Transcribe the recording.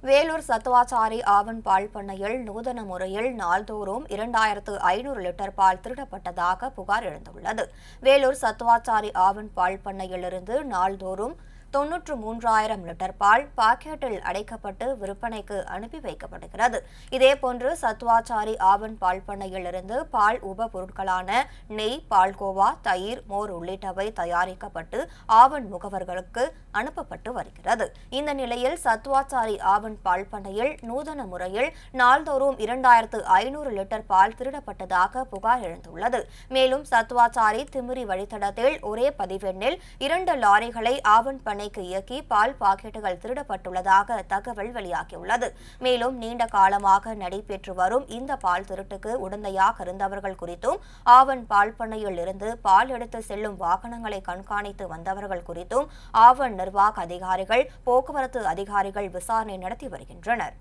வேலூர் சத்துவாச்சாரி ஆவன் பால் பண்ணையில் நூதன முறையில் நாள்தோறும் 2500 லிட்டர் பால் திருடப்பட்டதாக புகார் எழுந்துள்ளது. வேலூர் சத்துவாச்சாரி ஆவன் பால் பண்ணையிலிருந்து நாள்தோறும் 93,000 லிட்டர் பால் பாக்கெட்டில் அடைக்கப்பட்டு விற்பனைக்கு அனுப்பி வைக்கப்படுகிறது. இதேபோன்று சத்துவாச்சாரி ஆவன் பால் பண்ணையிலிருந்து பால் உப பொருட்களான நெய், பால்கோவா, தயிர், மோர் உள்ளிட்டவை தயாரிக்கப்பட்டு ஆவன் முகவர்களுக்கு அனுப்பப்பட்டு வருகிறது. இந்த நிலையில் சத்துவாச்சாரி ஆவன் பால் பண்ணையில் நூதன முறையில் நாள்தோறும் 2500 லிட்டர் பால் திருடப்பட்டதாக புகார் எழுந்துள்ளது. மேலும் சத்துவாச்சாரி திமிரி வழித்தடத்தில் ஒரே பதிவெண்ணில் 2 லாரிகளை ஆவன் பண்ணைக்கு இயக்கி பால் பாக்கெட்டுகள் திருடப்பட்டுள்ளதாக தகவல் வெளியாகியுள்ளது. மேலும் நீண்ட காலமாக நடைபெற்று வரும் இந்த பால் திருட்டுக்கு உடந்தையாக இருந்தவர்கள் குறித்தும் ஆவன் பால் பண்ணையில் இருந்து பால் எடுத்து செல்லும் வாகனங்களை கண்காணித்து வந்தவர்கள் குறித்தும் ஆவன் நிர்வாக அதிகாரிகள், போக்குவரத்து அதிகாரிகள் விசாரணை நடத்தி வருகின்றனர்.